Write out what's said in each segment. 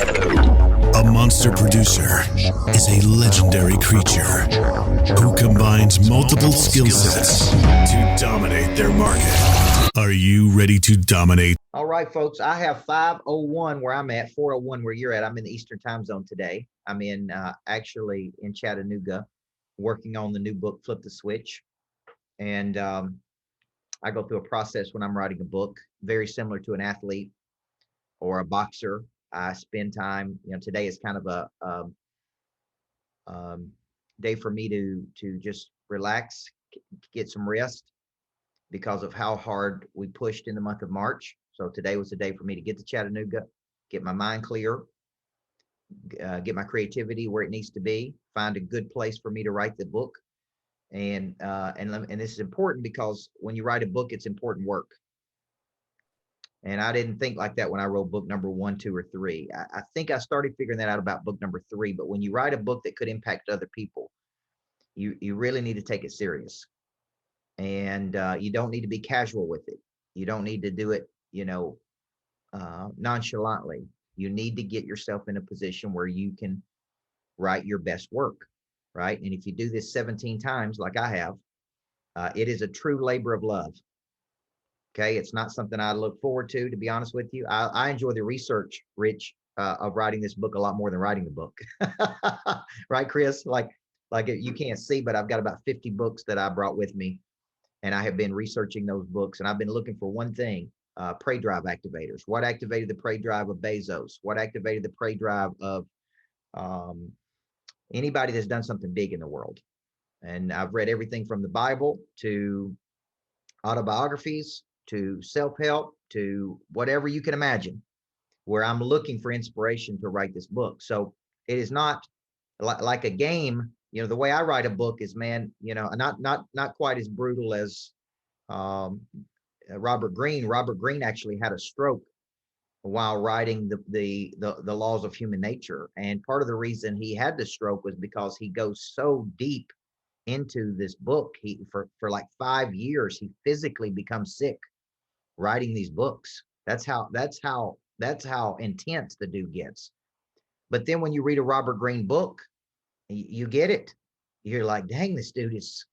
A monster producer is a legendary creature who combines multiple skill sets to dominate their market. Are you ready to dominate? All right, folks, I have 5:01 where I'm at, 4:01 where you're at. I'm in the Eastern time zone today. I'm in actually in Chattanooga working on the new book, Flip the Switch. And I go through a process when I'm writing a book, very similar to an athlete or a boxer. I spend time, today is kind of a day for me to just relax, get some rest because of how hard we pushed in the month of March. So today was the day for me to get to Chattanooga, get my mind clear, get my creativity where it needs to be, find a good place for me to write the book. And this is important because when you write a book, it's important work. And I didn't think like that when I wrote book number 1, 2, or 3. I think I started figuring that out about book number 3. But when you write a book that could impact other people, you really need to take it serious. And you don't need to be casual with it. You don't need to do it, nonchalantly. You need to get yourself in a position where you can write your best work, right? And if you do this 17 times, like I have, it is a true labor of love. Okay, it's not something I look forward to be honest with you. I enjoy the research, Rich, of writing this book a lot more than writing the book. Right, Chris? Like you can't see, but I've got about 50 books that I brought with me, and I have been researching those books, and I've been looking for one thing: predrive activators. What activated the predrive of Bezos? What activated the predrive of anybody that's done something big in the world? And I've read everything from the Bible to autobiographies to self-help to whatever you can imagine, where I'm looking for inspiration to write this book. So it is not like a game. The way I write a book is, man, not quite as brutal as Robert Greene. Robert Greene actually had a stroke while writing the laws of human nature. And part of the reason he had the stroke was because he goes so deep into this book. He for like 5 years, he physically becomes sick writing these books. That's how intense the dude gets. But then when you read a Robert Greene book, you get it. You're like, dang, this dude is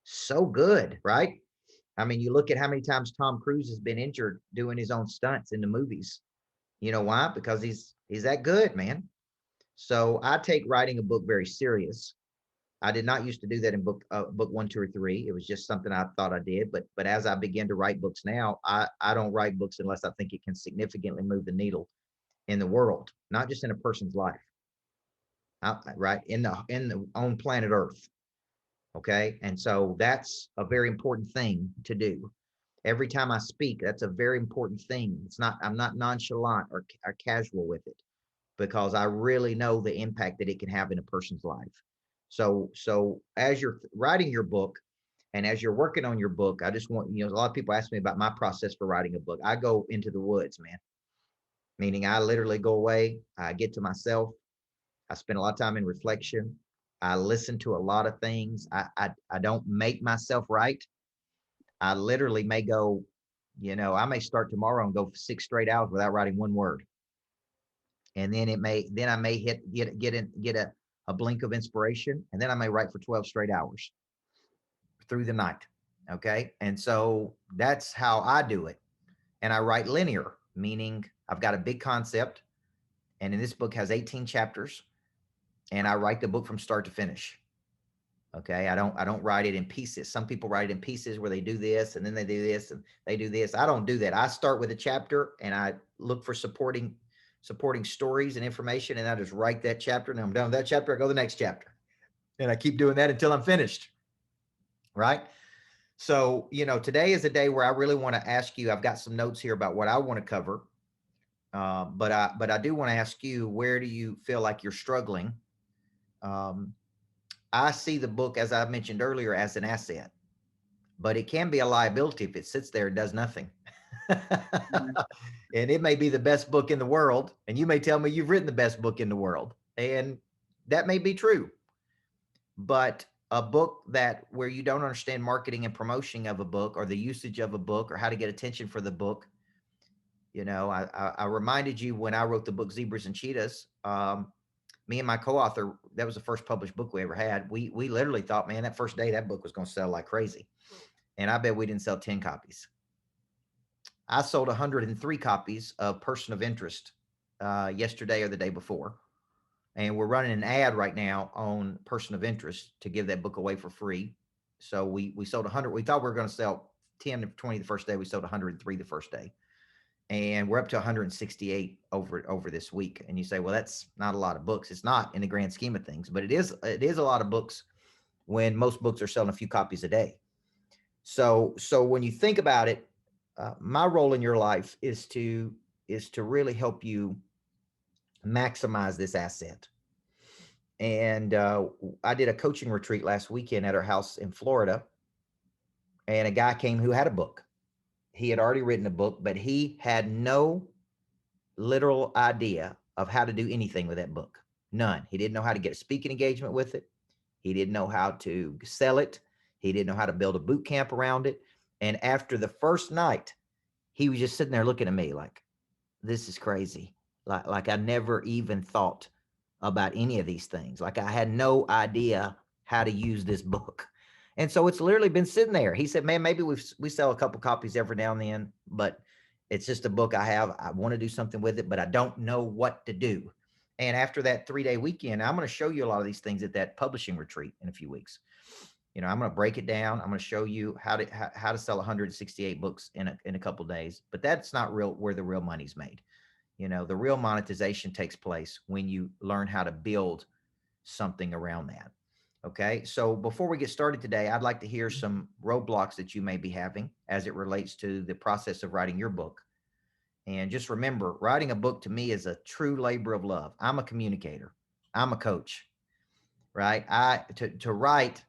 so good, right? I mean, you look at how many times Tom Cruise has been injured doing his own stunts in the movies. You know why? Because he's that good, man. So I take writing a book very serious. I did not used to do that in book 1, 2, or 3. It was just something I thought I did. But as I begin to write books now, I don't write books unless I think it can significantly move the needle in the world, not just in a person's life, right? In the on planet Earth. Okay. And so that's a very important thing to do. Every time I speak, that's a very important thing. I'm not nonchalant or casual with it, because I really know the impact that it can have in a person's life. So as you're writing your book and as you're working on your book, I just want, a lot of people ask me about my process for writing a book. I go into the woods, man. Meaning I literally go away, I get to myself, I spend a lot of time in reflection. I listen to a lot of things. I don't make myself write. I literally may go, I may start tomorrow and go for 6 straight hours without writing one word. And then I may get a blink of inspiration, and then I may write for 12 straight hours through the night. Okay. And so that's how I do it. And I write linear, meaning I've got a big concept, and in this book has 18 chapters, and I write the book from start to finish. Okay. I don't write it in pieces. Some people write it in pieces where they do this and then they do this and they do this. I don't do that. I start with a chapter and I look for supporting stories and information, and I just write that chapter, and I'm done with that chapter. I go to the next chapter, and I keep doing that until I'm finished. Right. So, today is a day where I really want to ask you, I've got some notes here about what I want to cover. But I do want to ask you, where do you feel like you're struggling? I see the book, as I mentioned earlier, as an asset, but it can be a liability if it sits there and does nothing. And it may be the best book in the world, and you may tell me you've written the best book in the world, and that may be true. But a book where you don't understand marketing and promotion of a book, or the usage of a book, or how to get attention for the book, I reminded you when I wrote the book Zebras and Cheetahs, me and my co-author, that was the first published book we ever had. We literally thought, man, that first day that book was going to sell like crazy. And I bet we didn't sell 10 copies. I sold 103 copies of Person of Interest yesterday or the day before. And we're running an ad right now on Person of Interest to give that book away for free. So we sold 100. We thought we were going to sell 10 to 20 the first day. We sold 103 the first day. And we're up to 168 over this week. And you say, well, that's not a lot of books. It's not in the grand scheme of things, but it is a lot of books when most books are selling a few copies a day. So when you think about it, my role in your life is to really help you maximize this asset. And I did a coaching retreat last weekend at our house in Florida, and a guy came who had a book. He had already written a book, but he had no literal idea of how to do anything with that book. None. He didn't know how to get a speaking engagement with it. He didn't know how to sell it. He didn't know how to build a boot camp around it. And after the first night, he was just sitting there looking at me like, this is crazy. Like I never even thought about any of these things. Like I had no idea how to use this book. And so it's literally been sitting there. He said, man, maybe we sell a couple copies every now and then, but it's just a book I have. I want to do something with it, but I don't know what to do. And after that 3-day weekend, I'm going to show you a lot of these things at that publishing retreat in a few weeks. I'm going to break it down. I'm going to show you how to sell 168 books in a couple of days, but that's not where the real money's made. The real monetization takes place when you learn how to build something around that. Okay. So before we get started today, I'd like to hear some roadblocks that you may be having as it relates to the process of writing your book. And just remember, writing a book to me is a true labor of love. I'm a communicator. I'm a coach, right? To write,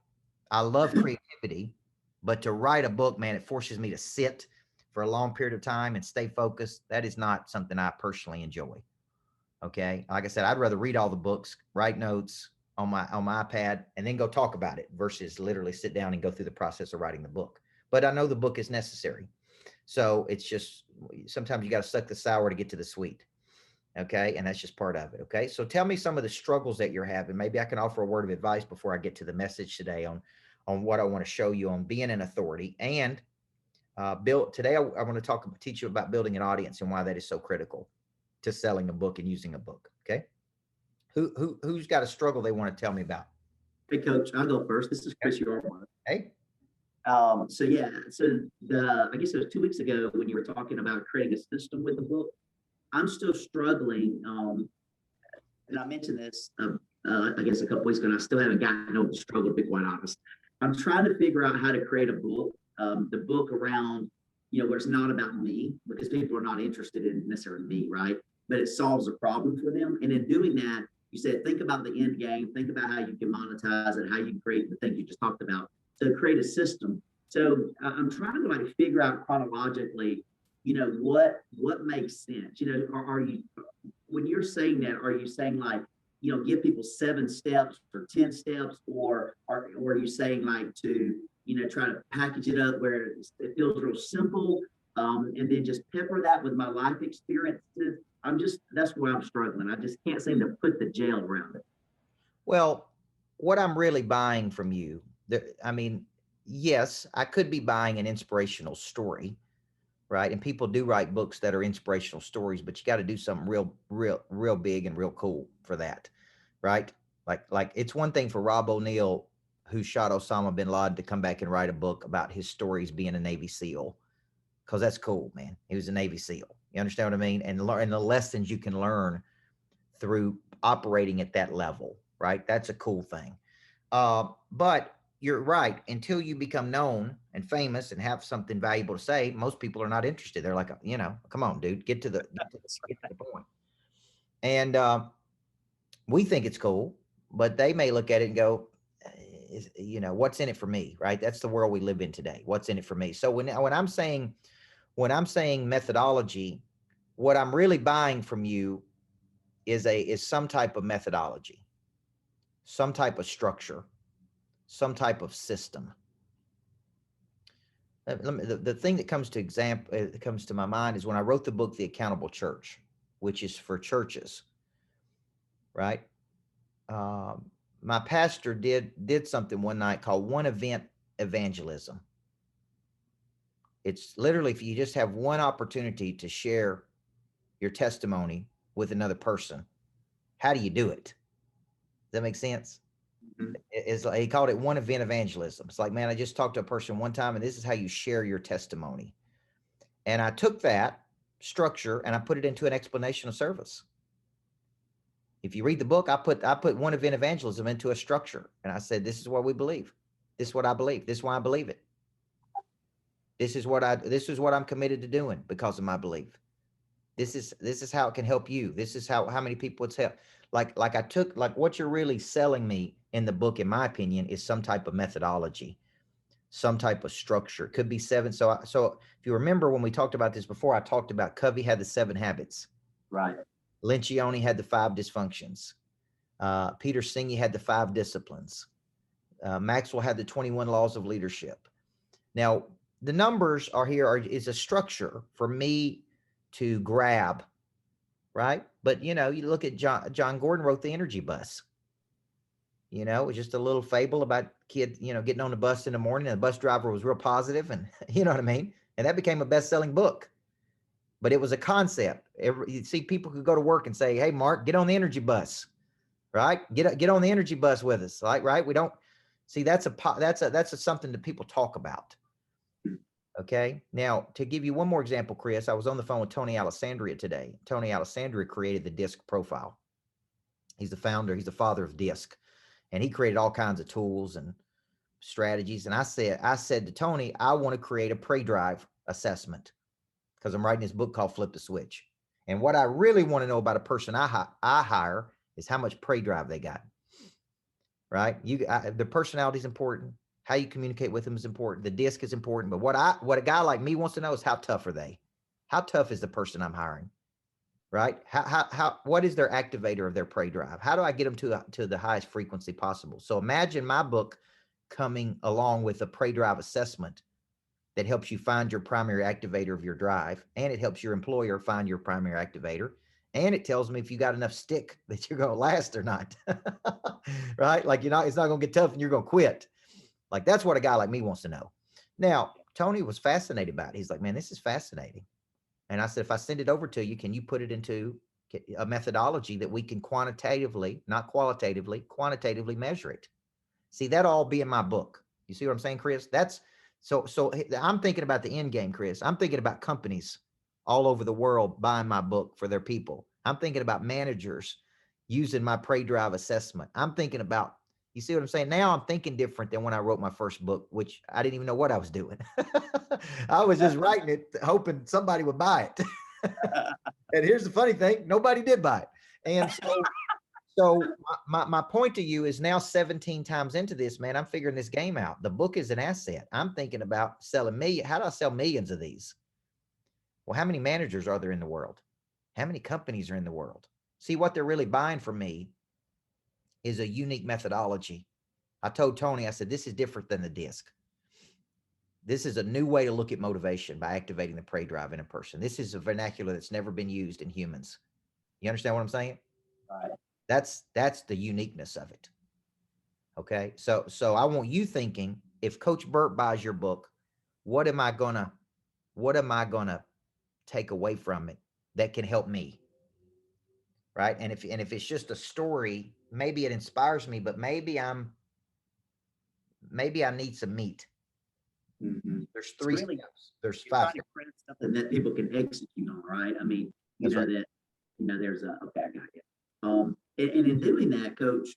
I love creativity, but to write a book, man, it forces me to sit for a long period of time and stay focused. That is not something I personally enjoy. Okay. Like I said, I'd rather read all the books, write notes on my iPad, and then go talk about it versus literally sit down and go through the process of writing the book. But I know the book is necessary. So it's just, sometimes you got to suck the sour to get to the sweet. Okay. And that's just part of it. Okay. So tell me some of the struggles that you're having. Maybe I can offer a word of advice before I get to the message today on what I want to show you on being an authority. And today I want to teach you about building an audience and why that is so critical to selling a book and using a book. Okay. Who's got a struggle they want to tell me about? Hey, Coach, I'll go first. This is Chris Yormark. Hey. I guess it was 2 weeks ago when you were talking about creating a system with the book. I'm still struggling. And I mentioned this, I guess a couple weeks ago, and I still haven't gotten over the struggle, to be quite honest. I'm trying to figure out how to create a book, the book around, where it's not about me, because people are not interested in necessarily me, right? But it solves a problem for them. And in doing that, you said, think about the end game, think about how you can monetize it, how you can create the things you just talked about to create a system. So I'm trying to figure out chronologically, what makes sense. Are you, when you're saying that, are you saying give people 7 steps or 10 steps, or are you saying to, try to package it up where it feels real simple, and then just pepper that with my life experiences? That's where I'm struggling. I just can't seem to put the gel around it. Well, what I'm really buying from you, yes, I could be buying an inspirational story, right? And people do write books that are inspirational stories, but you got to do something real big and real cool for that, right? Like it's one thing for Rob O'Neill, who shot Osama bin Laden, to come back and write a book about his stories being a Navy SEAL, because that's cool, man. He was a Navy SEAL. You understand what I mean? And the lessons you can learn through operating at that level, right? That's a cool thing. But you're right. Until you become known and famous and have something valuable to say, most people are not interested. They're like, come on, dude, get to the point. And we think it's cool, but they may look at it and go, what's in it for me, right? That's the world we live in today. What's in it for me? So when I'm saying methodology, what I'm really buying from you is some type of methodology, some type of structure, some type of system. The thing that comes to that comes to my mind is when I wrote the book, The Accountable Church, which is for churches, right? My pastor did something one night called one event evangelism. It's literally if you just have one opportunity to share your testimony with another person, how do you do it? Does that make sense? Mhm. It's like he called it one event evangelism. It's like, man, I just talked to a person one time, and this is how you share your testimony. And I took that structure and I put it into an explanation of service. If you read the book, I put one event evangelism into a structure, and I said, this is what we believe. This is what I believe. This is why I believe it. This is what I'm committed to doing because of my belief. This is how it can help you. This is how many people it's helped. Like I took, like what you're really selling me in the book, in my opinion, is some type of methodology, some type of structure. It could be seven. So if you remember when we talked about this before, I talked about Covey had the 7 habits. Right. Lencioni had the 5 dysfunctions. Peter Senge had the 5 disciplines. Maxwell had the 21 laws of leadership. Now, the numbers are here is a structure for me to grab, right? But you look at John Gordon wrote the Energy Bus. It was just a little fable about kids, getting on the bus in the morning, and the bus driver was real positive, and you know what I mean? And that became a best-selling book. But it was a concept. You see, people could go to work and say, "Hey, Mark, get on the Energy Bus," right? Get on the Energy Bus with us, right? We don't see that's something that people talk about. Okay. Now, to give you one more example, Chris, I was on the phone with Tony Alessandria today. Tony Alessandria created the DISC profile. He's the founder. He's the father of DISC, and he created all kinds of tools and strategies. And I said to Tony, I want to create a predrive assessment because I'm writing this book called Flip the Switch. And what I really want to know about a person I hire is how much predrive they got. Right? The personality is important. How you communicate with them is important. The DISC is important. But what a guy like me wants to know is how tough are they? How tough is the person I'm hiring? Right? What is their activator of their predrive? How do I get them to the highest frequency possible? So imagine my book coming along with a predrive assessment that helps you find your primary activator of your drive, and it helps your employer find your primary activator, and it tells me if you got enough stick that you're going to last or not. Right? Like it's not going to get tough and you're going to quit. Like that's what a guy like me wants to know. Now, Tony was fascinated by it. He's like, man, this is fascinating. And I said, if I send it over to you, can you put it into a methodology that we can quantitatively, not qualitatively, quantitatively measure it? See, that all be in my book. You see what I'm saying, Chris? So I'm thinking about the end game, Chris. I'm thinking about companies all over the world buying my book for their people. I'm thinking about managers using my predrive assessment. I'm thinking about, you see what I'm saying? Now I'm thinking different than when I wrote my first book, which I didn't even know what I was doing. I was just writing it, hoping somebody would buy it. And here's the funny thing, nobody did buy it. And so my point to you is now 17 times into this, man, I'm figuring this game out. The book is an asset. I'm thinking about selling how do I sell millions of these? Well, how many managers are there in the world? How many companies are in the world? See, what they're really buying from me is a unique methodology. I told Tony, I said, this is different than the DISC. This is a new way to look at motivation by activating the predrive in a person. This is a vernacular that's never been used in humans. You understand what I'm saying? Right. That's the uniqueness of it. Okay. So I want you thinking, if Coach Burt buys your book, what am I gonna take away from it that can help me? Right. And if it's just a story, maybe it inspires me, but maybe I need some meat. Mm-hmm. There's 3 really, steps. There's you're 5 trying to create something that people can execute on, right? I mean, That's right. there's okay, I got you. And in doing that, Coach,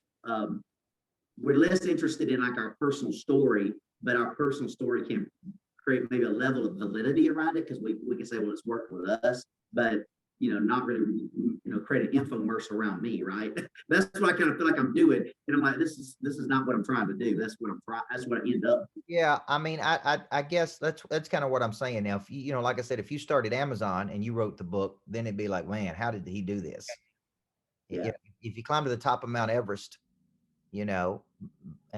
we're less interested in like our personal story, but our personal story can create maybe a level of validity around it because we can say, well, it's worked with us, but not really, create an infomercial around me, right? That's what I kind of feel like I'm doing, and I'm like, this is not what I'm trying to do. That's what I end up. Yeah, I mean, I guess that's kind of what I'm saying now. If you like I said, if you started Amazon and you wrote the book, then it'd be like, man, how did he do this? Yeah. If you climb to the top of Mount Everest, and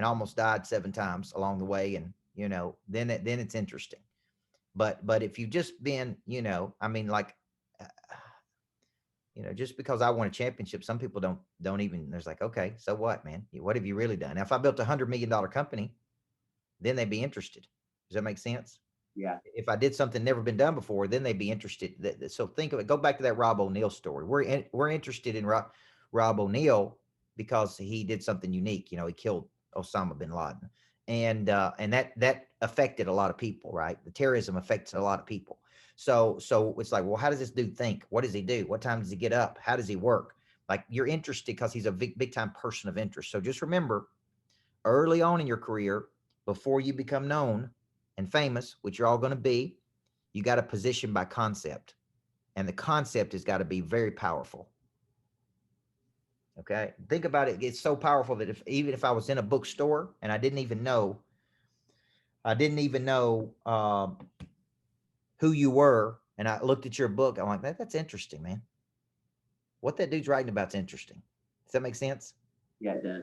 almost died 7 times along the way, and then it's interesting. But if you've just been, I mean, like, uh, just because I won a championship, some people don't even, there's like, okay, so what, man? What have you really done? Now, if I built $100 million company, then they'd be interested. Does that make sense? Yeah. If I did something never been done before, then they'd be interested. So think of it. Go back to that Rob O'Neill story. We're interested in Rob O'Neill because he did something unique. He killed Osama bin Laden, and that affected a lot of people, right? The terrorism affects a lot of people. So it's like, well, how does this dude think? What does he do? What time does he get up? How does he work? Like, you're interested because he's a big time person of interest. So just remember, early on in your career, before you become known and famous, which you're all going to be, you got to position by concept. And the concept has got to be very powerful. Okay. Think about it. It's so powerful that even if I was in a bookstore and I didn't even know who you were, and I looked at your book, I'm like, that's interesting, man. What that dude's writing about is interesting. Does that make sense? Yeah, it does.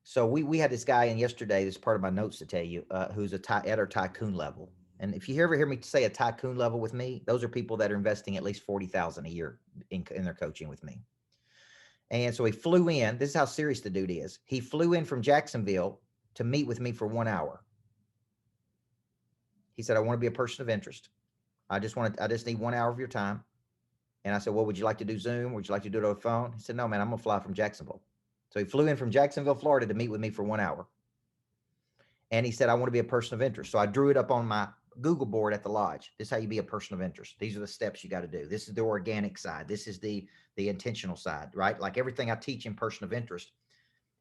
So we had this guy in yesterday. This is part of my notes to tell you, who's at our tycoon level. And if you ever hear me say a tycoon level with me, those are people that are investing at least 40,000 a year in their coaching with me. And so he flew in. This is how serious the dude is. He flew in from Jacksonville to meet with me for 1 hour. He said, I want to be a person of interest. I just need 1 hour of your time. And I said, well, would you like to do Zoom? Would you like to do it over the phone? He said, no, man, I'm going to fly from Jacksonville. So he flew in from Jacksonville, Florida to meet with me for 1 hour. And he said, I want to be a person of interest. So I drew it up on my Google board at the lodge. This is how you be a person of interest. These are the steps you got to do. This is the organic side. This is the intentional side, right? Like everything I teach in person of interest.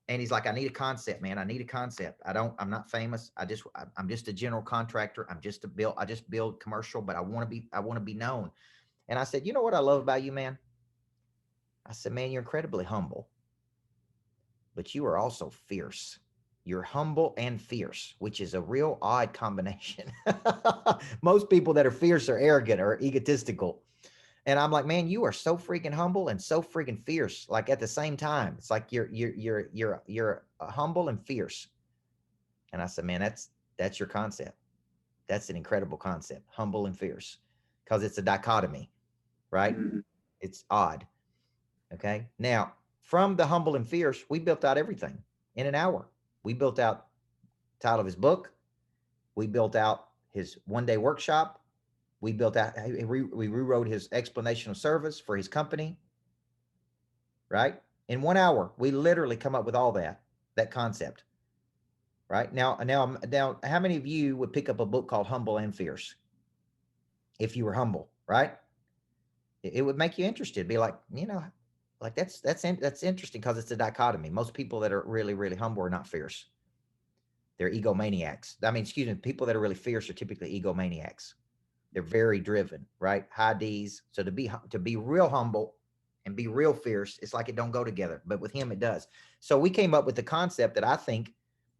And he's like, I need a concept, man. I need a concept. I'm not famous. I'm just a general contractor. I just build commercial, but I want to be known. And I said, you know what I love about you, man? I said, man, you're incredibly humble, but you are also fierce. You're humble and fierce, which is a real odd combination. Most people that are fierce are arrogant or egotistical. And I'm like, man, you are so freaking humble and so freaking fierce. Like at the same time, it's like you're humble and fierce. And I said, man, that's your concept. That's an incredible concept, humble and fierce, because it's a dichotomy, right? Mm-hmm. It's odd. Okay. Now, from the humble and fierce, we built out everything in an hour. We built out the title of his book. We built out his one-day workshop. We rewrote his explanation of service for his company, right? In 1 hour, we literally come up with all that concept, right? Now, how many of you would pick up a book called Humble and Fierce if you were humble, right? It would make you interested. Be like, like that's interesting because it's a dichotomy. Most people that are really, really humble are not fierce. They're egomaniacs. I mean, excuse me, people that are really fierce are typically egomaniacs. They're very driven, right? High D's. So to be real humble and be real fierce, it's like it don't go together. But with him, it does. So we came up with the concept that I think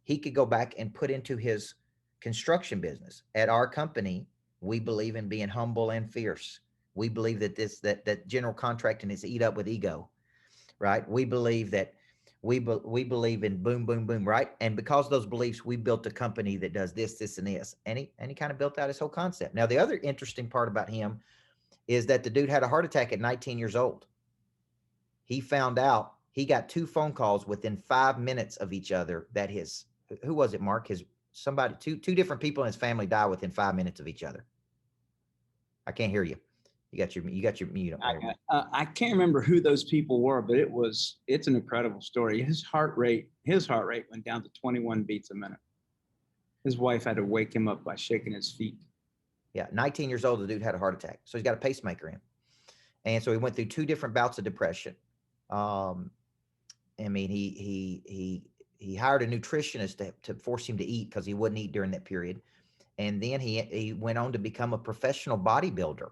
he could go back and put into his construction business. At our company, we believe in being humble and fierce. We believe that general contracting is eat up with ego, right? We believe that we believe in boom, boom, boom, right? And because of those beliefs, we built a company that does this, and this. And he kind of built out his whole concept. Now, the other interesting part about him is that the dude had a heart attack at 19 years old. He found out, he got 2 phone calls within 5 minutes of each other that who was it, Mark? Two different people in his family died within 5 minutes of each other. I can't hear you. You got your mute up. I can't remember who those people were, but it's an incredible story. His heart rate went down to 21 beats a minute. His wife had to wake him up by shaking his feet. Yeah, 19 years old, the dude had a heart attack. So he's got a pacemaker in. And so he went through 2 different bouts of depression. I mean, he hired a nutritionist to force him to eat because he wouldn't eat during that period. And then he went on to become a professional bodybuilder.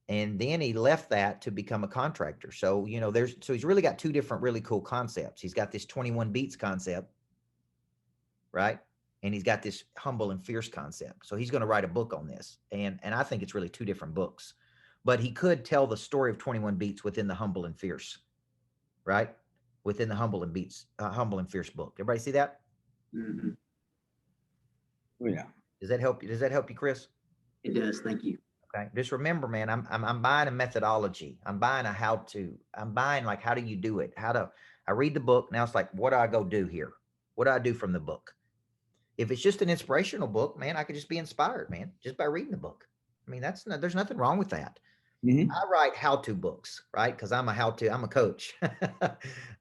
And then he left that to become a contractor. So, he's really got 2 different really cool concepts. He's got this 21 beats concept, right? And he's got this humble and fierce concept. So he's going to write a book on this. And I think it's really 2 different books. But he could tell the story of 21 beats within the humble and fierce, right? Within the humble and fierce book. Everybody see that? Mm-hmm. Oh, yeah. Does that help you? Does that help you, Chris? It does. Thank you. Okay. Just remember, man, I'm buying a methodology. I'm buying a how to. I'm buying like, how do you do it? I read the book. Now it's like, what do I go do here? What do I do from the book? If it's just an inspirational book, man, I could just be inspired, man, just by reading the book. I mean, there's nothing wrong with that. Mhm. I write how-to books, right? Because I'm a coach.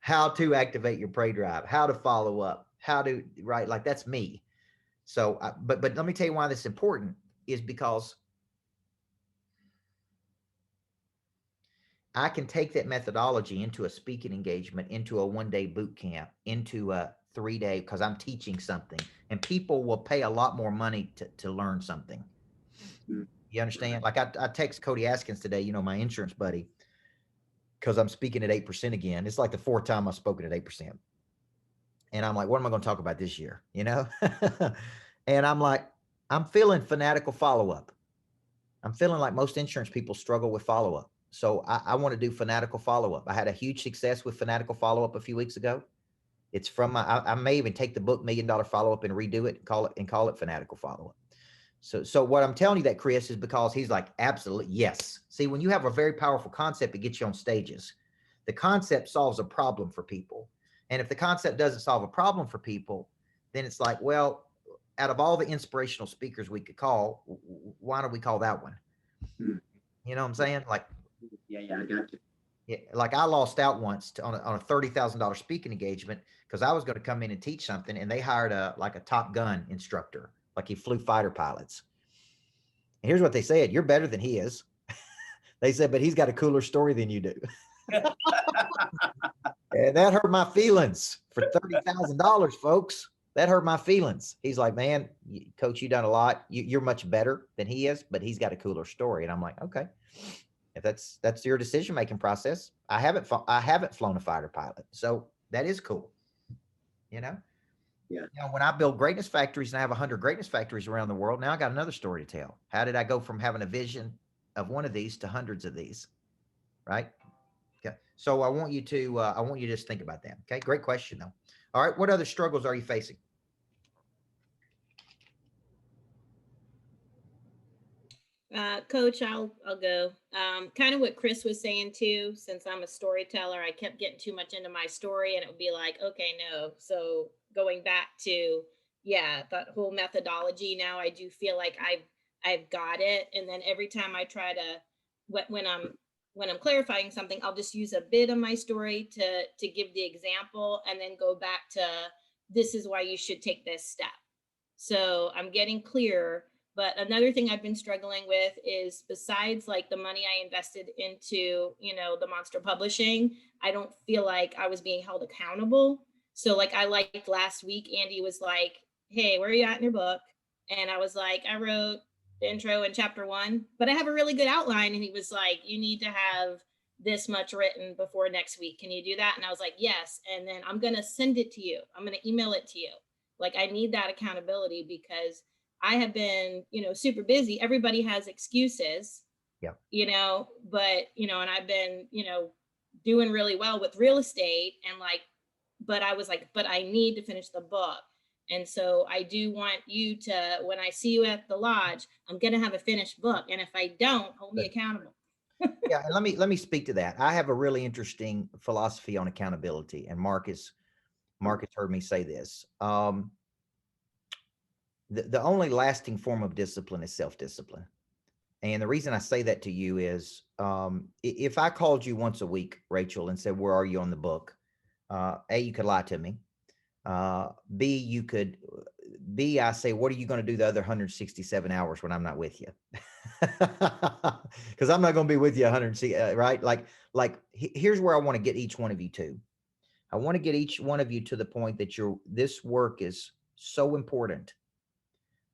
How to activate your prey drive, how to follow up, how to, right? Like that's me. So, but let me tell you why this is important is because I can take that methodology into a speaking engagement, into a 1-day boot camp, into a 3-day, because I'm teaching something, and people will pay a lot more money to learn something. Mm. You understand? Like I text Cody Askins today, my insurance buddy, because I'm speaking at 8% again. It's like the 4th time I've spoken at 8%. And I'm like, what am I going to talk about this year? And I'm like, I'm feeling fanatical follow-up. I'm feeling like most insurance people struggle with follow-up. So I want to do fanatical follow-up. I had a huge success with fanatical follow-up a few weeks ago. It's from I may even take the book $1 Million Follow-Up and redo it and call it fanatical follow-up. So what I'm telling you that, Chris, is because he's like, absolutely, yes. See, when you have a very powerful concept, it gets you on stages. The concept solves a problem for people. And if the concept doesn't solve a problem for people, then it's like, well, out of all the inspirational speakers we could call, why don't we call that one? Mm. You know what I'm saying? Like, Yeah, I got you. yeah, like I lost out once on a $30,000 speaking engagement because I was going to come in and teach something, and they hired a Top Gun instructor, like he flew fighter pilots. And here's what they said: "You're better than he is." They said, "But he's got a cooler story than you do." And that hurt my feelings for $30,000, folks. That hurt my feelings. He's like, "Man, coach, you done a lot. You're much better than he is, but he's got a cooler story." And I'm like, okay. If that's your decision making process, I haven't flown a fighter pilot, so that is cool. Yeah. When I build greatness factories and I have 100 greatness factories around the world, now I got another story to tell. How did I go from having a vision of one of these to hundreds of these? Right. Okay. So I want you to just think about that. Okay. Great question though. All right. What other struggles are you facing? Coach, I'll go. Kind of what Chris was saying too. Since I'm a storyteller, I kept getting too much into my story, and it would be like, okay, no. So going back to that whole methodology. Now I do feel like I've got it, and then every time I try to when I'm clarifying something, I'll just use a bit of my story to give the example, and then go back to this is why you should take this step. So I'm getting clear. But another thing I've been struggling with is, besides like the money I invested into, the monster publishing, I don't feel like I was being held accountable. So like I liked last week, Andy was like, hey, where are you at in your book? And I was like, I wrote the intro in chapter 1, but I have a really good outline. And he was like, you need to have this much written before next week. Can you do that? And I was like, yes. And then I'm going to send it to you. I'm going to email it to you. Like I need that accountability because I have been, super busy. Everybody has excuses, but, and I've been, doing really well with real estate and but I was like, but I need to finish the book. And so I do want you to, when I see you at the lodge, I'm going to have a finished book. And if I don't, hold me accountable. Yeah. And let me speak to that. I have a really interesting philosophy on accountability, and Mark has heard me say this. The only lasting form of discipline is self-discipline. And the reason I say that to you is, if I called you once a week, Rachel, and said, where are you on the book? A, you could lie to me. B, I say, what are you going to do the other 167 hours when I'm not with you? Because I'm not going to be with you 160, right? Like here's where I want to get each one of you to. I want to get each one of you to the point that this work is so important.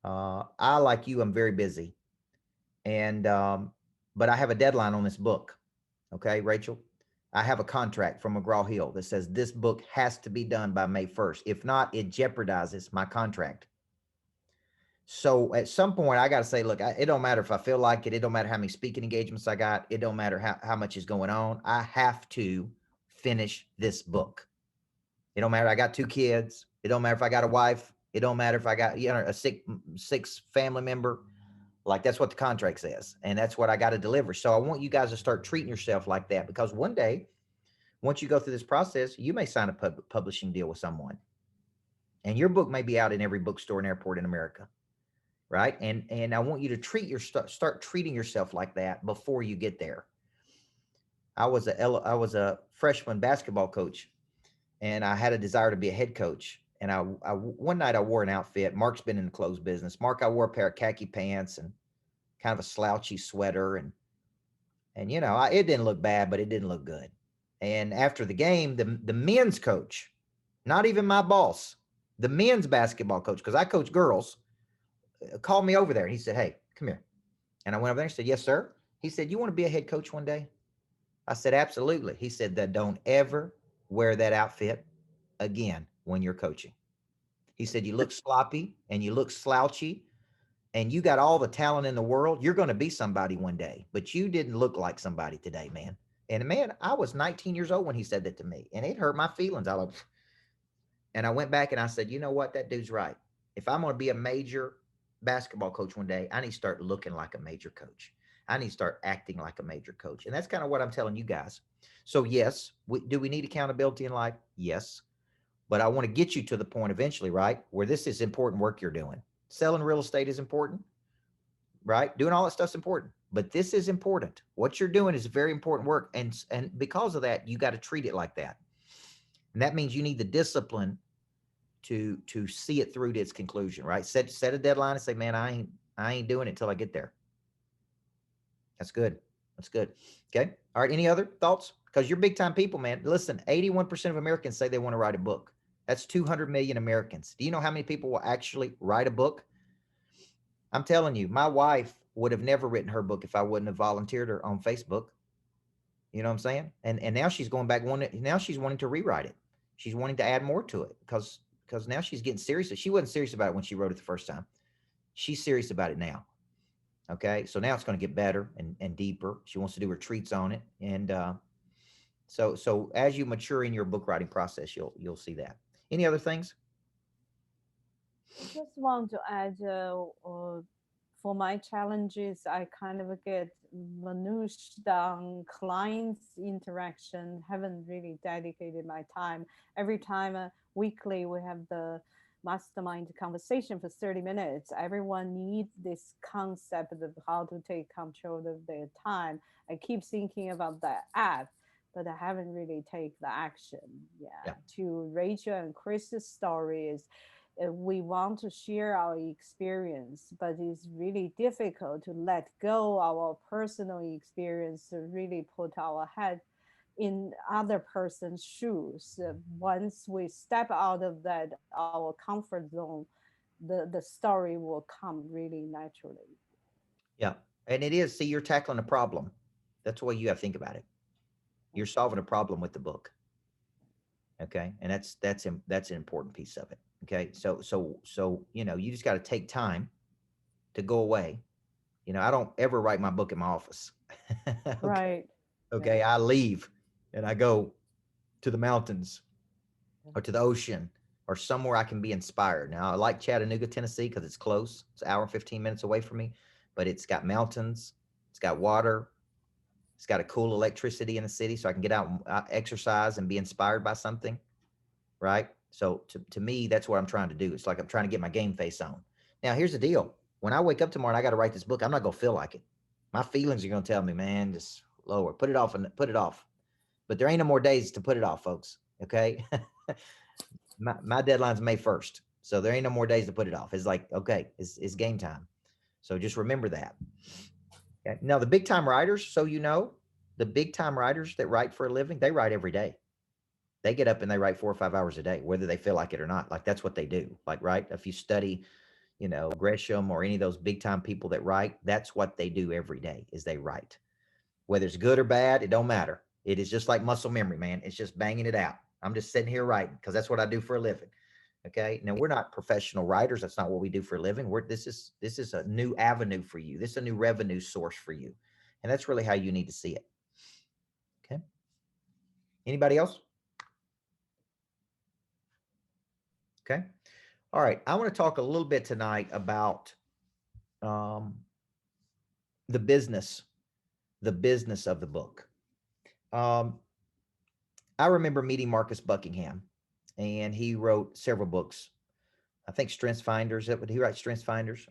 I, like you, I'm very busy, and but I have a deadline on this book. Okay, Rachel, I have a contract from McGraw-Hill that says this book has to be done by May 1st. If not, it jeopardizes my contract. So at some point I got to say, look, it don't matter if I feel like it. It don't matter how many speaking engagements I got. It don't matter how much is going on. I have to finish this book. It don't matter. I got 2 kids. It don't matter if I got a wife. It don't matter if I got, a sick family member. Like that's what the contract says. And that's what I got to deliver. So I want you guys to start treating yourself like that, because one day, once you go through this process, you may sign a publishing deal with someone, and your book may be out in every bookstore and airport in America. Right. And I want you to start treating yourself like that before you get there. I was a freshman basketball coach, and I had a desire to be a head coach. And one night I wore an outfit. Mark's been in the clothes business. Mark, I wore a pair of khaki pants and kind of a slouchy sweater. And it didn't look bad, but it didn't look good. And after the game, the men's coach, not even my boss, the men's basketball coach, because I coach girls, called me over there. And he said, "Hey, come here." And I went over there and said, "Yes, sir." He said, "You want to be a head coach one day?" I said, "Absolutely." He said, "That don't ever wear that outfit again when you're coaching." He said, "You look sloppy and you look slouchy, and you got all the talent in the world. You're going to be somebody one day, but you didn't look like somebody today, man." And man, I was 19 years old when he said that to me, and it hurt my feelings. And I went back and I said, "You know what? That dude's right. If I'm going to be a major basketball coach one day, I need to start looking like a major coach. I need to start acting like a major coach." And that's kind of what I'm telling you guys. So yes, do we need accountability in life? Yes. But I want to get you to the point eventually, right, where this is important work you're doing. Selling real estate is important, right? Doing all that stuff's important, but this is important. What you're doing is very important work. And because of that, you got to treat it like that. And that means you need the discipline to see it through to its conclusion, right? Set a deadline and say, "Man, I ain't doing it until I get there." That's good. That's good. Okay. All right. Any other thoughts? Because you're big time people, man. Listen, 81% of Americans say they want to write a book. That's 200 million Americans. Do you know how many people will actually write a book? I'm telling you, my wife would have never written her book if I wouldn't have volunteered her on Facebook. You know what I'm saying? And now she's going back now she's wanting to rewrite it. She's wanting to add more to it because now she's getting serious. She wasn't serious about it when she wrote it the first time. She's serious about it now. Okay. So now it's going to get better and deeper. She wants to do retreats on it. And so as you mature in your book writing process, you'll see that. Any other things? I just want to add, for my challenges, I kind of get minutiae on clients interaction, haven't really dedicated my time. Every time weekly we have the mastermind conversation for 30 minutes. Everyone needs this concept of how to take control of their time. I keep thinking about that app, but I haven't really taken the action yet. To Rachel and Chris's stories, we want to share our experience, but it's really difficult to let go our personal experience to really put our head in other person's shoes. Once we step out of that, our comfort zone, the story will come really naturally. Yeah. And it is, see, you're tackling a problem. That's the way you have to think about it. You're solving a problem with the book. Okay. And that's an important piece of it. Okay. So, you just got to take time to go away. I don't ever write my book in my office. Okay. Right. Okay. I leave and I go to the mountains or to the ocean or somewhere I can be inspired. Now I like Chattanooga, Tennessee, because it's close. It's an hour and 15 minutes away from me, but it's got mountains, it's got water, it's got a cool electricity in the city, so I can get out and exercise and be inspired by something, right? So to me, that's what I'm trying to do. It's like I'm trying to get my game face on. Now, here's the deal. When I wake up tomorrow and I got to write this book, I'm not going to feel like it. My feelings are going to tell me, "Man, just lower, put it off and put it off." But there ain't no more days to put it off, folks. Okay. my deadline's May 1st. So there ain't no more days to put it off. It's like, okay, it's game time. So just remember that. Okay. Now, the big time writers, so the big time writers that write for a living, they write every day. They get up and they write 4 or 5 hours a day, whether they feel like it or not. Like that's what they do. Like, right. If you study, Gresham or any of those big time people that write, that's what they do every day is they write. Whether it's good or bad, it don't matter. It is just like muscle memory, man. It's just banging it out. I'm just sitting here writing because that's what I do for a living. Okay. Now we're not professional writers. That's not what we do for a living. This is a new avenue for you. This is a new revenue source for you. And that's really how you need to see it. Okay. Anybody else? Okay. All right, I want to talk a little bit tonight about the business of the book. I remember meeting Marcus Buckingham, and he wrote several books. I think Strengths Finders. Did he write Strengths Finders?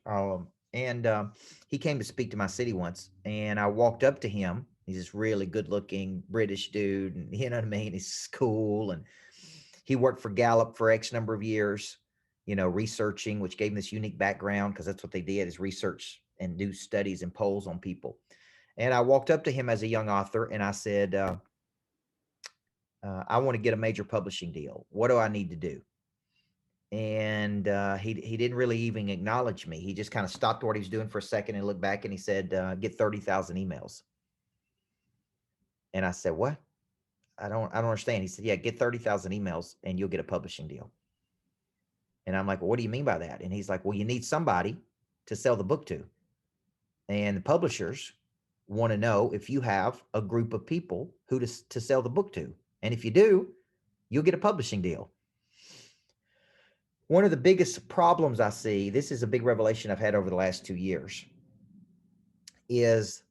And he came to speak to my city once, and I walked up to him. He's this really good-looking British dude, and you know what I mean. He's cool, and he worked for Gallup for X number of years, you know, researching, which gave him this unique background because that's what they did, is research and do studies and polls on people. And I walked up to him as a young author, and I said, I want to get a major publishing deal. What do I need to do? And he didn't really even acknowledge me. He just kind of stopped what he was doing for a second and looked back, and he said, get 30,000 emails. And I said, what? I don't understand. He said, yeah, get 30,000 emails and you'll get a publishing deal. And I'm like, well, what do you mean by that? And he's like, well, you need somebody to sell the book to. And the publishers want to know if you have a group of people who to sell the book to. And if you do, you'll get a publishing deal. One of the biggest problems I see, this is a big revelation I've had over the last 2 years, is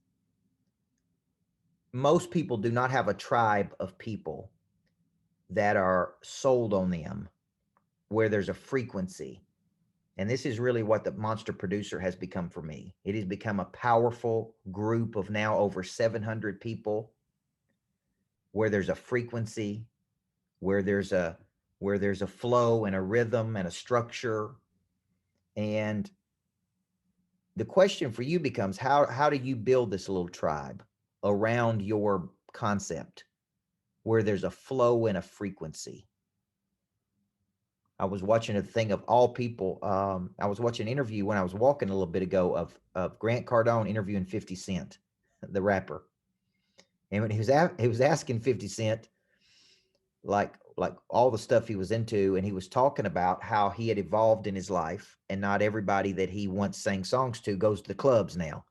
most people do not have a tribe of people that are sold on them, where there's a frequency. And this is really what the Monster Producer has become for me. It has become a powerful group of now over 700 people, where there's a frequency, where there's a flow and a rhythm and a structure. And the question for you becomes, how do you build this little tribe around your concept where there's a flow and a frequency? I was watching a thing of all people. I was watching an interview when I was walking a little bit ago of Grant Cardone interviewing 50 Cent, the rapper. And when he was asking 50 Cent, like all the stuff he was into, and he was talking about how he had evolved in his life, and not everybody that he once sang songs to goes to the clubs now.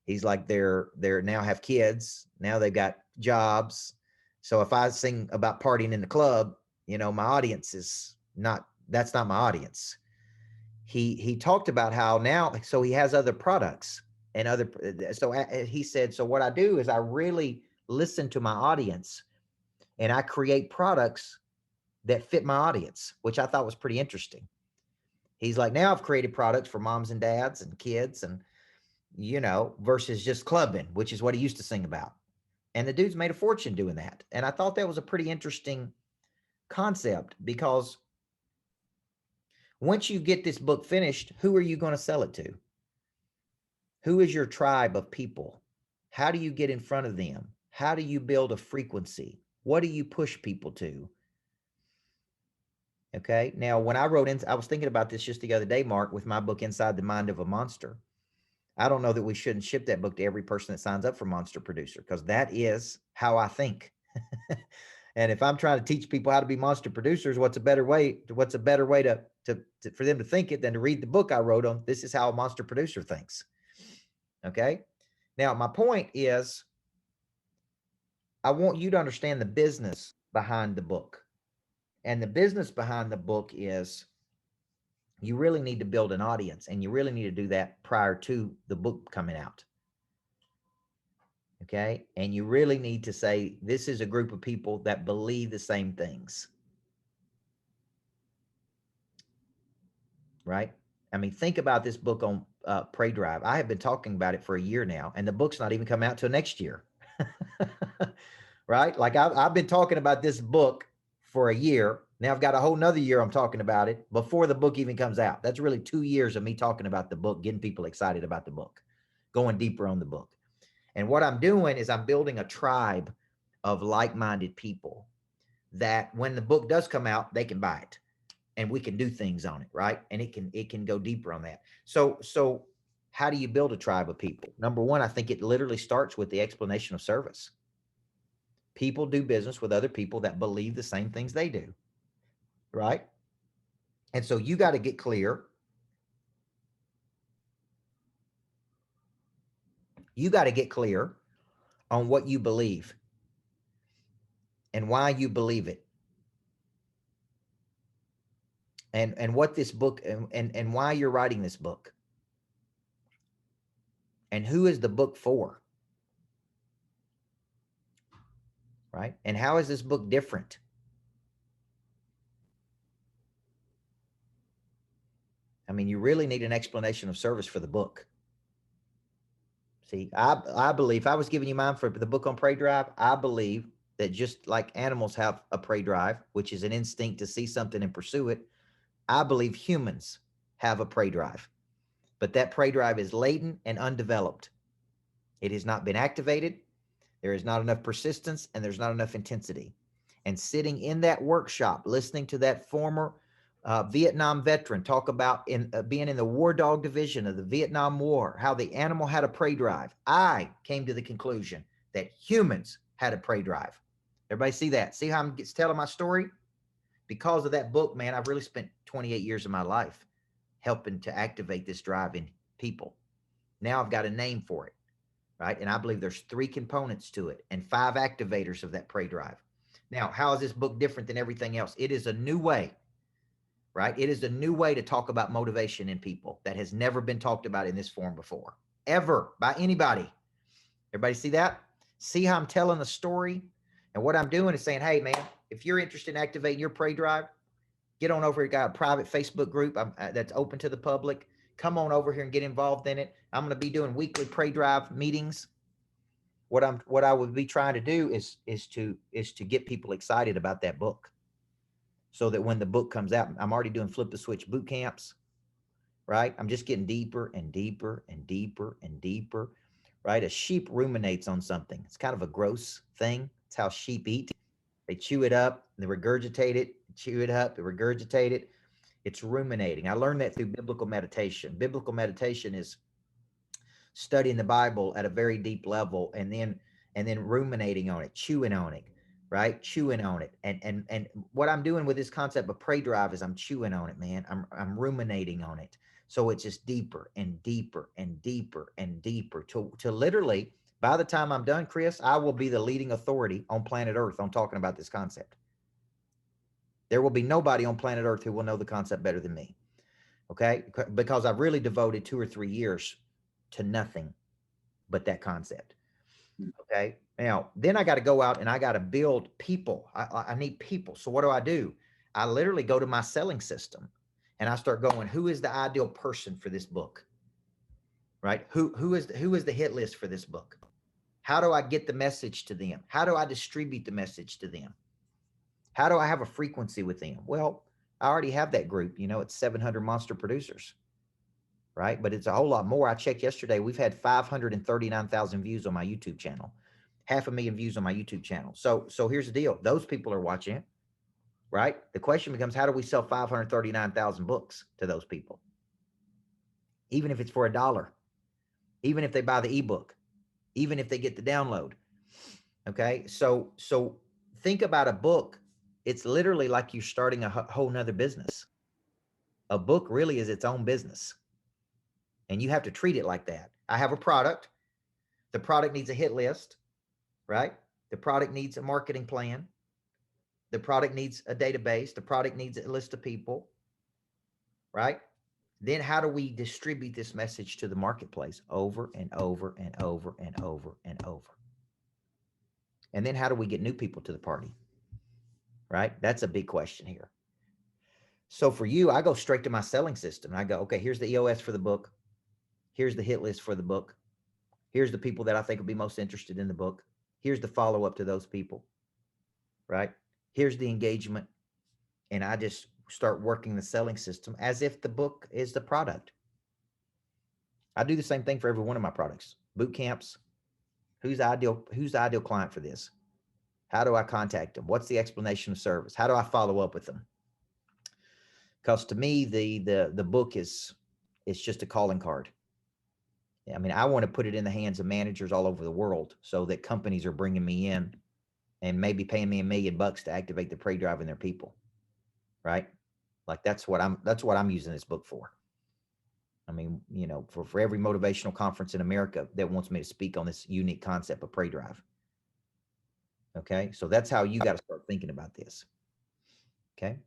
He's like, they're now have kids, now they've got jobs. So if I sing about partying in the club, you know, my audience is that's not my audience. He talked about how now, so he has other products and so he said, so what I do is I really listen to my audience, and I create products that fit my audience, which I thought was pretty interesting. He's like, now I've created products for moms and dads and kids, and, you know, versus just clubbing, which is what he used to sing about. And the dude's made a fortune doing that. And I thought that was a pretty interesting concept, because once you get this book finished, who are you going to sell it to? Who is your tribe of people? How do you get in front of them? How do you build a frequency? What do you push people to? Okay. Now, when I was thinking about this just the other day, Mark, with my book, Inside the Mind of a Monster. I don't know that we shouldn't ship that book to every person that signs up for Monster Producer, because that is how I think. And if I'm trying to teach people how to be monster producers, what's a better way to for them to think it than to read the book I wrote on? This is how a monster producer thinks. Okay. Now, my point is, I want you to understand the business behind the book. And the business behind the book is, you really need to build an audience, and you really need to do that prior to the book coming out. Okay. And you really need to say, this is a group of people that believe the same things. Right. I mean, think about this book on predrive. I have been talking about it for a year now, and the book's not even coming out till next year. Right. Like I've been talking about this book for a year. Now I've got a whole nother year I'm talking about it before the book even comes out. That's really 2 years of me talking about the book, getting people excited about the book, going deeper on the book. And what I'm doing is I'm building a tribe of like-minded people that when the book does come out, they can buy it, and we can do things on it, right? And it can go deeper on that. So how do you build a tribe of people? Number one, I think it literally starts with the explanation of service. People do business with other people that believe the same things they do, right? And so you got to get clear. You got to get clear on what you believe and why you believe it. and what this book and why you're writing this book. And who is the book for? Right? And how is this book different? I mean, you really need an explanation of service for the book. See, I believe, if I was giving you mine for the book on prey drive, I believe that just like animals have a prey drive, which is an instinct to see something and pursue it, I believe humans have a prey drive. But that prey drive is latent and undeveloped. It has not been activated. There is not enough persistence, and there's not enough intensity. And sitting in that workshop, listening to that former Vietnam veteran talk about being in the war dog division of the Vietnam War, how the animal had a prey drive, I came to the conclusion that humans had a prey drive. Everybody see that? See how I'm telling my story? Because of that book, man, I've really spent 28 years of my life helping to activate this drive in people. Now I've got a name for it, right? And I believe there's 3 components to it and 5 activators of that prey drive. Now, how is this book different than everything else? It is a new way, right? It is a new way to talk about motivation in people that has never been talked about in this form before, ever, by anybody. Everybody see that? See how I'm telling the story? And what I'm doing is saying, hey, man, if you're interested in activating your prey drive, get on over here. Got a private Facebook group that's open to the public. Come on over here and get involved in it. I'm going to be doing weekly prey drive meetings. What I would be trying to do is to get people excited about that book, so that when the book comes out, I'm already doing flip the switch boot camps, right? I'm just getting deeper and deeper and deeper and deeper, right? A sheep ruminates on something. It's kind of a gross thing. It's how sheep eat. They chew it up, they regurgitate it, chew it up, they regurgitate it. It's ruminating. I learned that through biblical meditation. Biblical meditation is studying the Bible at a very deep level and then ruminating on it, chewing on it, right? Chewing on it. And what I'm doing with this concept of prey drive is I'm chewing on it, man. I'm ruminating on it. So it's just deeper and deeper and deeper and deeper to literally, by the time I'm done, Chris, I will be the leading authority on planet Earth on talking about this concept. There will be nobody on planet Earth who will know the concept better than me. Okay? Because I've really devoted 2 or 3 years to nothing but that concept. Okay? Now, then I got to go out and I got to build people. I need people. So what do? I literally go to my selling system and I start going, who is the ideal person for this book? Right? Who is the hit list for this book? How do I get the message to them? How do I distribute the message to them? How do I have a frequency with them? Well, I already have that group. You know, it's 700 monster producers, right? But it's a whole lot more. I checked yesterday. We've had 539,000 views on my YouTube channel, 500,000 views on my YouTube channel. So here's the deal. Those people are watching it, right? The question becomes, how do we sell 539,000 books to those people? Even if it's for $1, even if they buy the ebook, even if they get the download. Okay. So think about a book. It's literally like you're starting a whole nother business. A book really is its own business. And you have to treat it like that. I have a product. The product needs a hit list, right? The product needs a marketing plan. The product needs a database. The product needs a list of people, right? Then how do we distribute this message to the marketplace over and over and over and over and over? And then how do we get new people to the party? Right? That's a big question here. So for you, I go straight to my selling system. I go, okay, here's the EOS for the book. Here's the hit list for the book. Here's the people that I think will be most interested in the book. Here's the follow-up to those people, right? Here's the engagement. And I just start working the selling system as if the book is the product. I do the same thing for every one of my products. Boot camps. Who's the ideal client for this? How do I contact them? What's the explanation of service? How do I follow up with them? Because to me, the book is just a calling card. I mean, I want to put it in the hands of managers all over the world so that companies are bringing me in and maybe paying me $1 million to activate the prey drive in their people. Right? Like that's what I'm using this book for. I mean, you know, for every motivational conference in America that wants me to speak on this unique concept of prey drive. Okay. So that's how you got to start thinking about this. Okay.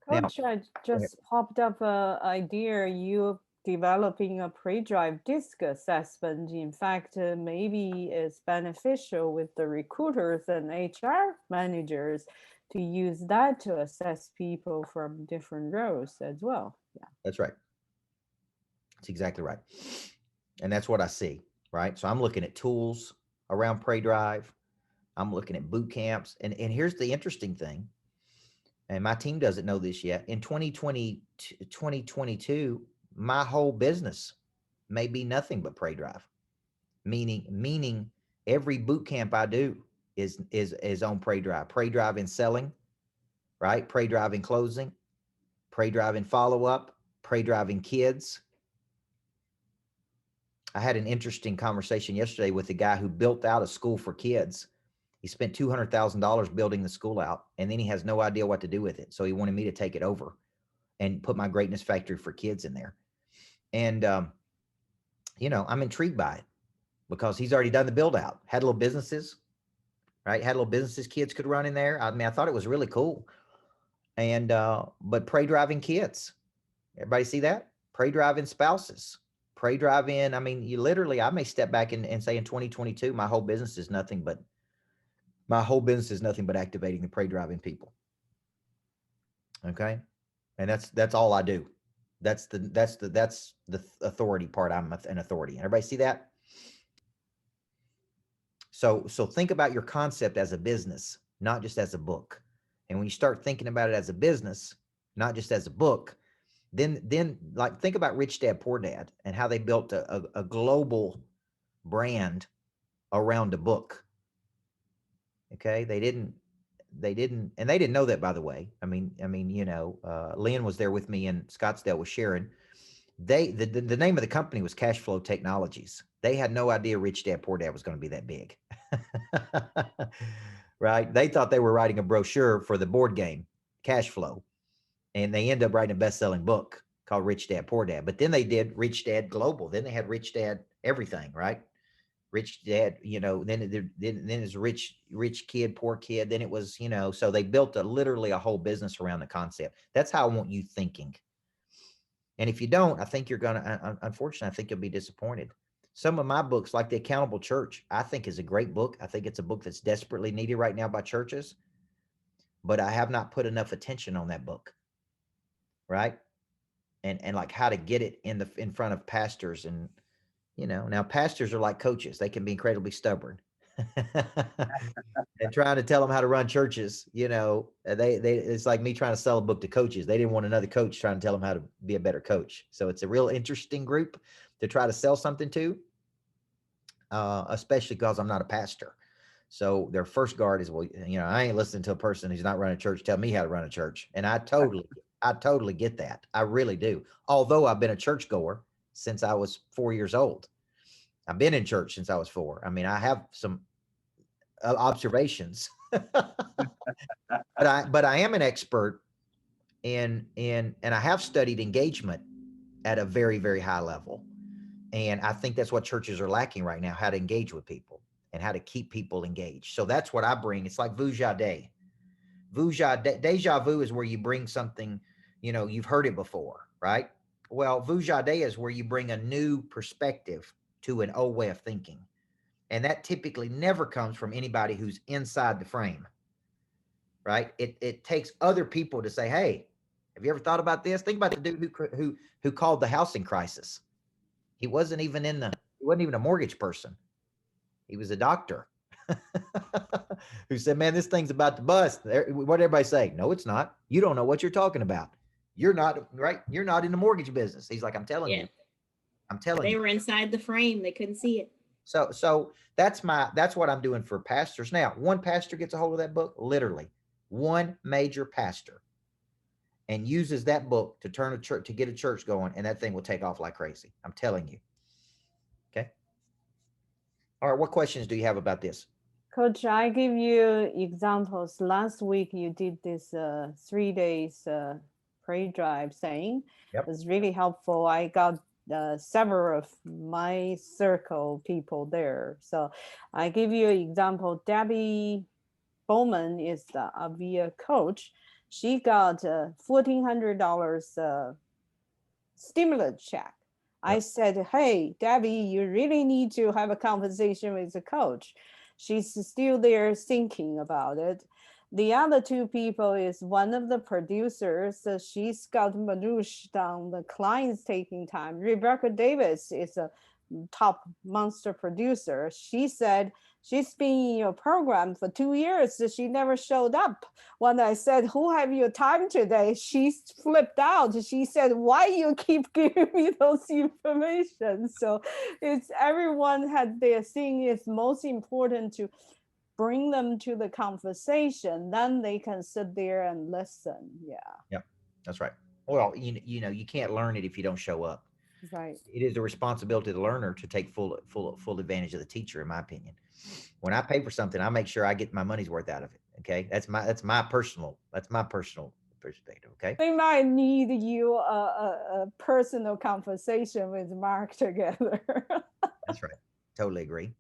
Coach, I just popped up a idea. You developing a pre-drive disc assessment. In fact, maybe it's beneficial with the recruiters and HR managers to use that to assess people from different roles as well. Yeah, That's right. That's exactly right. And that's what I see, right? So I'm looking at tools around predrive. I'm looking at boot camps. And here's the interesting thing. And my team doesn't know this yet. In 2022, my whole business may be nothing but predrive. Meaning every boot camp I do is on predrive. Predrive in selling, right? Predrive in closing, predrive in follow-up, predrive in kids. I had an interesting conversation yesterday with a guy who built out a school for kids. He spent $200,000 building the school out, and then he has no idea what to do with it. So he wanted me to take it over and put my greatness factory for kids in there. And, you know, I'm intrigued by it because he's already done the build out, had little businesses, right? Had little businesses kids could run in there. I mean, I thought it was really cool. And, but predriving kids, everybody see that? Predriving spouses, predriving. I mean, you literally, I may step back and say in 2022, my whole business is nothing but activating the predriving people. Okay. And that's all I do. That's the authority part. I'm an authority. Everybody see that? So think about your concept as a business, not just as a book. And when you start thinking about it as a business, not just as a book, then like think about Rich Dad Poor Dad and how they built a global brand around a book. Okay. They didn't, and they didn't know that, by the way. I mean, you know, Lynn was there with me in Scottsdale with Sharon. The name of the company was Cash Flow Technologies. They had no idea Rich Dad Poor Dad was going to be that big. Right? They thought they were writing a brochure for the board game Cash Flow, and they end up writing a best-selling book called Rich Dad Poor Dad. But then they did Rich Dad Global. Then they had Rich Dad Everything, right? Rich Dad, you know, then it's rich kid, poor kid. Then it was, you know, so they built literally a whole business around the concept. That's how I want you thinking. And if you don't, I think you're going to, unfortunately, I think you'll be disappointed. Some of my books, like The Accountable Church, I think is a great book. I think it's a book that's desperately needed right now by churches, but I have not put enough attention on that book. Right. And like how to get it in front of pastors. And, you know, now pastors are like coaches. They can be incredibly stubborn. And trying to tell them how to run churches, you know, it's like me trying to sell a book to coaches. They didn't want another coach trying to tell them how to be a better coach. So it's a real interesting group to try to sell something to, especially because I'm not a pastor. So their first guard is, well, you know, I ain't listening to a person who's not running a church tell me how to run a church. And I totally get that. I really do. Although I've been a churchgoer since I was 4 years old. I've been in church since I was 4. I mean, I have some observations, but I am an expert and I have studied engagement at a very, very high level. And I think that's what churches are lacking right now, how to engage with people and how to keep people engaged. So that's what I bring. It's like vujade. Deja vu is where you bring something, you know, you've heard it before, right? Well, vujade is where you bring a new perspective to an old way of thinking. And that typically never comes from anybody who's inside the frame, right? It takes other people to say, hey, have you ever thought about this? Think about the dude who called the housing crisis. He wasn't even a mortgage person. He was a doctor who said, man, this thing's about to bust. What did everybody say? No, it's not. You don't know what you're talking about. You're not, right? You're not in the mortgage business. He's like, I'm telling you. They were inside the frame. They couldn't see it. So that's what I'm doing for pastors. Now, one pastor gets a hold of that book, literally one major pastor, and uses that book to turn a church, to get a church going, and that thing will take off like crazy. I'm telling you. Okay. All right. What questions do you have about this? Coach, I give you examples. Last week you did this 3 days pre-drive thing. Yep. It was really helpful. I got several of my circle people there. So I give you an example. Debbie Bowman is the Avia coach. she got a $1,400 stimulus check. I said, hey, Debbie, you really need to have a conversation with the coach. She's still there thinking about it. The other two people is one of the producers. She's got minutiae on the clients taking time. Rebecca Davis is a top monster producer. She said she's been in your program for 2 years. She never showed up. When I said, who have your time today? She flipped out. She said, why you keep giving me those information? So it's everyone had their thing. It's most important to bring them to the conversation. Then they can sit there and listen. Yeah. Yep, that's right. Well, you know, you can't learn it if you don't show up. Right. It is the responsibility of the learner to take full advantage of the teacher, in my opinion. When I pay for something, I make sure I get my money's worth out of it. Okay. That's my personal perspective. Okay. They might need you a personal conversation with Mark together. That's right. Totally agree.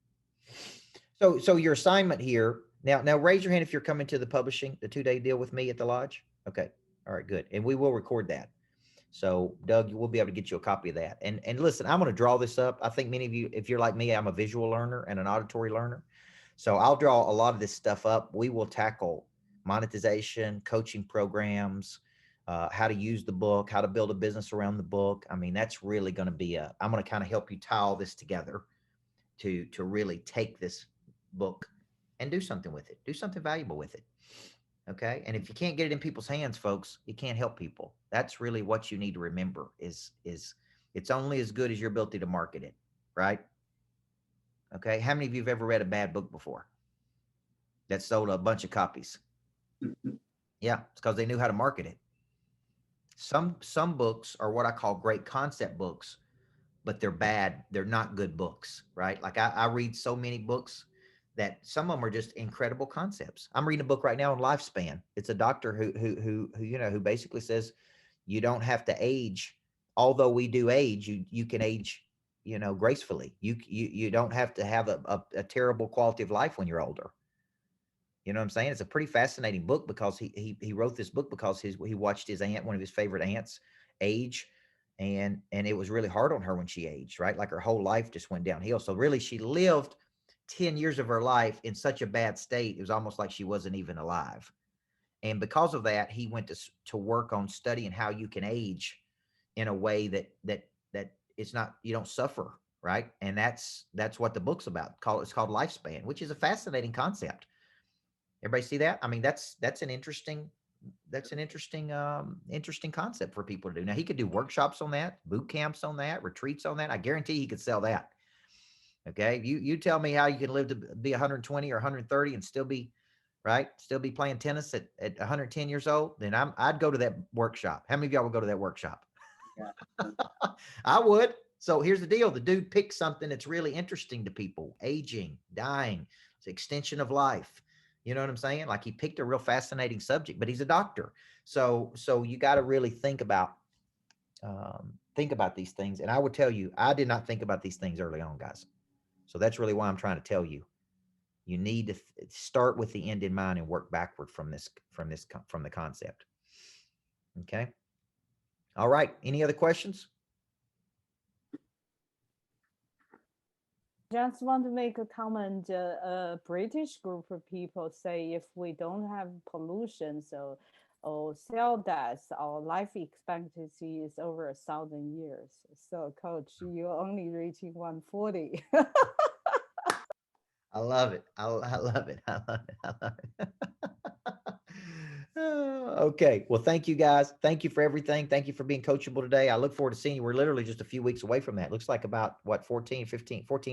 So your assignment here now, raise your hand if you're coming to the publishing, the 2-day deal with me at the lodge. Okay. All right, good. And we will record that. So Doug, we'll be able to get you a copy of that. And listen, I'm going to draw this up. I think many of you, if you're like me, I'm a visual learner and an auditory learner. So I'll draw a lot of this stuff up. We will tackle monetization, coaching programs, how to use the book, how to build a business around the book. I mean, that's really going to be I'm going to kind of help you tie all this together to really take this book and do something with it, do something valuable with it. Okay. And if you can't get it in people's hands, folks, you can't help people. That's really what you need to remember is it's only as good as your ability to market it. Right. Okay. How many of you have ever read a bad book before that sold a bunch of copies? Yeah. It's because they knew how to market it. Some books are what I call great concept books, but they're bad. They're not good books. Right. Like I read so many books that some of them are just incredible concepts. I'm reading a book right now on lifespan. It's a doctor who basically says you don't have to age. Although we do age, you can age, gracefully. You don't have to have a terrible quality of life when you're older. You know what I'm saying? It's a pretty fascinating book because he wrote this book because he watched his aunt, one of his favorite aunts, age. And it was really hard on her when she aged, right? Like her whole life just went downhill. So really she lived 10 years of her life in such a bad state. It was almost like she wasn't even alive. And because of that, he went to work on studying how you can age in a way that it's not, you don't suffer. Right. And that's what the book's about. It's called Lifespan, which is a fascinating concept. Everybody see that? I mean, that's an interesting concept for people to do. Now he could do workshops on that, boot camps on that, retreats on that. I guarantee he could sell that. Okay. You tell me how you can live to be 120 or 130 and still be playing tennis at 110 years old. Then I'd go to that workshop. How many of y'all would go to that workshop? Yeah. I would. So here's the deal. The dude picked something that's really interesting to people: aging, dying, it's extension of life. You know what I'm saying? Like he picked a real fascinating subject, but he's a doctor. So you got to really think about these things. And I would tell you, I did not think about these things early on, guys. So that's really why I'm trying to tell you, you need to start with the end in mind and work backward from the concept. Okay. All right. Any other questions? Just want to make a comment. A British group of people say if we don't have pollution, or cell death, our life expectancy is over 1,000 years. So, Coach, you're only reaching 140. I love it. I love it. I love it. I love it. Okay. Well, thank you guys. Thank you for everything. Thank you for being coachable today. I look forward to seeing you. We're literally just a few weeks away from that. Looks like about 14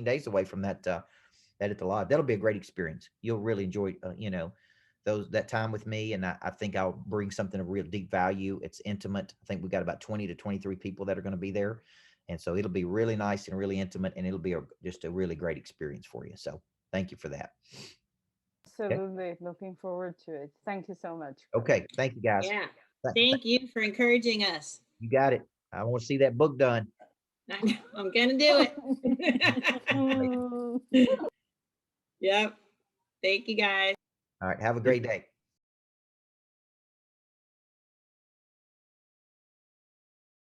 days away from that at the lodge. That'll be a great experience. You'll really enjoy, that time with me. And I think I'll bring something of real deep value. It's intimate. I think we've got about 20 to 23 people that are going to be there. And so it'll be really nice and really intimate, and it'll be just a really great experience for you. So thank you for that. Absolutely. Okay. Looking forward to it. Thank you so much. Okay. Thank you, guys. Yeah. Thank you for encouraging us. You got it. I want to see that book done. I'm going to do it. Yep. Thank you, guys. All right. Have a great day.